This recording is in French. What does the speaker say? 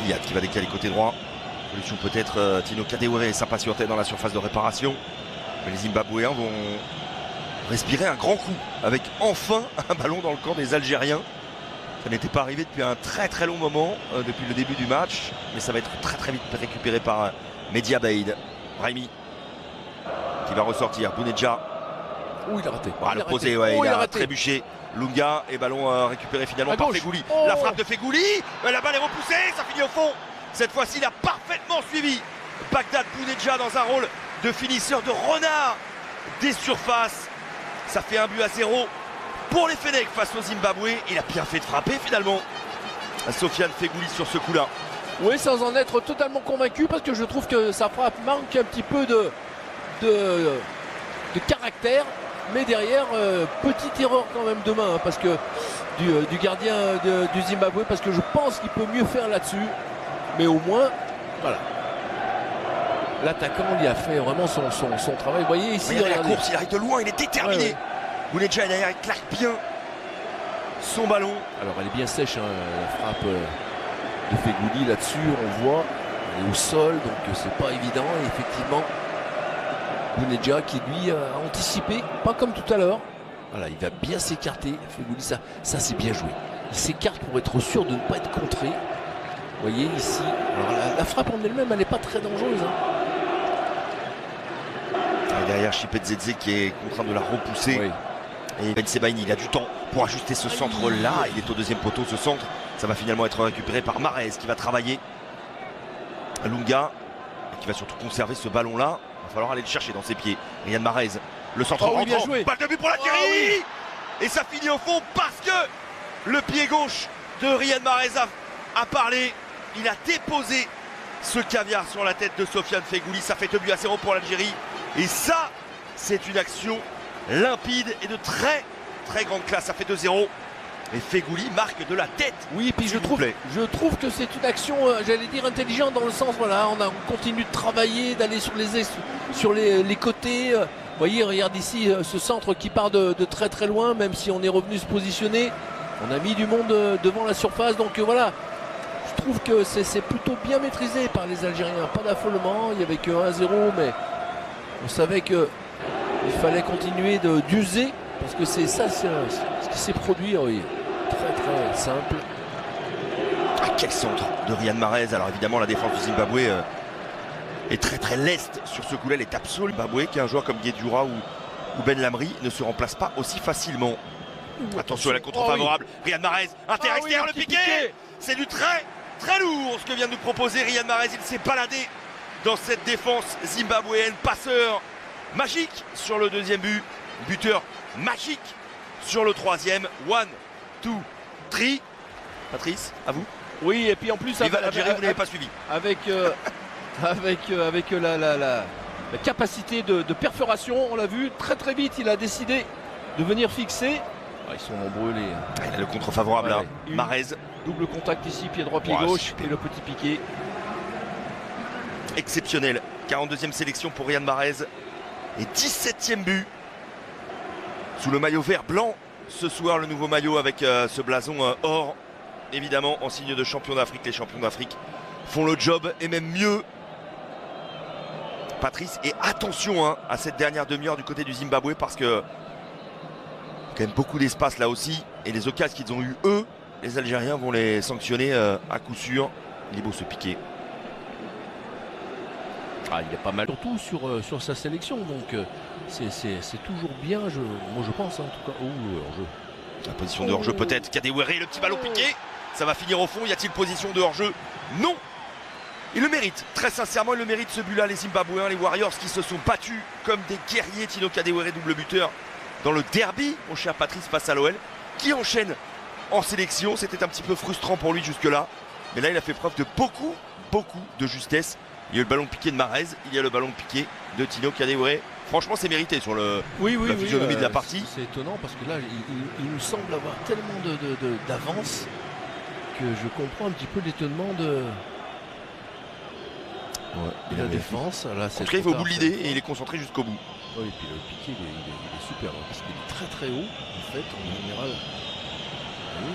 Goliath qui va décaler côté droit. Solution peut-être Tino Kadewere s'impatientait dans la surface de réparation. Mais les Zimbabwéens vont respirer un grand coup avec enfin un ballon dans le camp des Algériens. Ça n'était pas arrivé depuis un très long moment, depuis le début du match. Mais ça va être très vite récupéré par Mehdi Abeid. Brahimi qui va ressortir. Bounedjah. Ouh, il a raté. Le posé, ouais, il a trébuché. Lunga et ballon récupéré finalement par Fegouli. La frappe de Fegouli, la balle est repoussée, ça finit au fond. Cette fois-ci, il a parfaitement suivi Bagdad Bounedjah dans un rôle de finisseur de renard des surfaces. Ça fait 1-0 pour les Fennecs face au Zimbabwe. Il a bien fait de frapper finalement Sofiane Fegouli sur ce coup-là. Oui, sans en être totalement convaincu, parce que je trouve que sa frappe manque un petit peu de caractère. Mais derrière, petite erreur quand même de main, parce que du gardien du Zimbabwe, parce que je pense qu'il peut mieux faire là-dessus. Mais au moins, voilà. L'attaquant lui a fait vraiment son travail. Vous voyez ici, il la course, il arrive de loin, il est déterminé. Ouais. Bounedjah est derrière, il claque bien son ballon. Alors elle est bien sèche, hein, la frappe de Fegouli là-dessus, on voit. Elle est au sol, donc c'est pas évident. Et effectivement, Bounedjah qui lui a anticipé, pas comme tout à l'heure. Voilà, il va bien s'écarter. Fegouli, ça c'est bien joué. Il s'écarte pour être sûr de ne pas être contré. Vous voyez ici, alors la frappe en elle-même, elle n'est pas très dangereuse. Hein. Et derrière Chipet-Zedze qui est contraint de la repousser. Oui. Et Ben Sebaini, il a du temps pour ajuster ce centre-là. Il est au deuxième poteau, ce centre. Ça va finalement être récupéré par Mahrez qui va travailler. Lunga qui va surtout conserver ce ballon-là. Il va falloir aller le chercher dans ses pieds. Riyad Mahrez, le centre rentrant. Balle de but pour l'Algérie. Et ça finit au fond parce que le pied gauche de Riyad Mahrez a parlé. Il a déposé ce caviar sur la tête de Sofiane Fegouli. Ça fait 2-0 pour l'Algérie. Et ça, c'est une action limpide et de très grande classe. Ça fait 2-0. Et Fegouli marque de la tête. Oui, et puis je trouve que c'est une action, j'allais dire, intelligente dans le sens, voilà, on continue de travailler, d'aller sur les côtés. Vous voyez, regarde ici ce centre qui part de très loin, même si on est revenu se positionner. On a mis du monde devant la surface, donc voilà. Je trouve que c'est plutôt bien maîtrisé par les Algériens. Pas d'affolement, il n'y avait que 1-0, mais on savait qu'il fallait continuer d'user, parce que c'est ça ce qui s'est produit. Oui. Très simple. Ah, quel centre de Riyad Mahrez. Alors évidemment la défense du Zimbabwe est très leste sur ce coup-là. Elle est absolue. Zimbabwe qui est un joueur comme Guedioura ou Ben Lamri ne se remplace pas aussi facilement. Attention à la contre favorable. Oui. Riyad Mahrez, inter-extérieur, le piqué. C'est du très lourd ce que vient de nous proposer Riyad Mahrez. Il s'est baladé dans cette défense zimbabwéenne. Passeur magique sur le deuxième but. Buteur magique sur le troisième. 1, 2, 3. Patrice, à vous. Oui, et puis en plus, l'Algérie, vous n'avez pas suivi. Avec la capacité de perforation, on l'a vu, très vite, il a décidé de venir fixer. Ah, ils sont nombreux les. Il a le contre favorable là. Mahrez. Double contact ici, pied droit, pied gauche, super. Et le petit piqué. Exceptionnel. 42e sélection pour Riyad Mahrez. Et 17e but. Sous le maillot vert blanc. Ce soir, le nouveau maillot avec ce blason or. Évidemment, en signe de champion d'Afrique. Les champions d'Afrique font le job et même mieux. Patrice, et attention à cette dernière demi-heure du côté du Zimbabwe parce que quand même beaucoup d'espace là aussi. Et les occasions qu'ils ont eu eux, les Algériens vont les sanctionner à coup sûr. Il est beau ce piqué. Ah, il y a pas mal surtout sur sa sélection, donc c'est toujours bien, moi je pense en tout cas. Hors-jeu. La position de hors-jeu peut-être. Kadewere, le petit ballon piqué. Ça va finir au fond. Y a-t-il position de hors-jeu? Non. Il le mérite, très sincèrement, il le mérite ce but-là, les Zimbabwéens, les Warriors qui se sont battus comme des guerriers. Tino Kadewere, double buteur dans le derby, mon cher Patrice, face à l'OL, qui enchaîne en sélection. C'était un petit peu frustrant pour lui jusque-là. Mais là, il a fait preuve de beaucoup de justesse. Il y a eu le ballon piqué de Mahrez, il y a le ballon piqué de Tino Kadewere. Franchement, c'est mérité sur la physionomie de la partie. C'est étonnant parce que là, il nous semble avoir tellement d'avance que je comprends un petit peu l'étonnement de la défense. Là, en tout cas, il va au bout de l'idée et il est concentré jusqu'au bout. Oui, et puis le piqué, il est super, hein, parce qu'il est très haut, en fait, en général. Oui.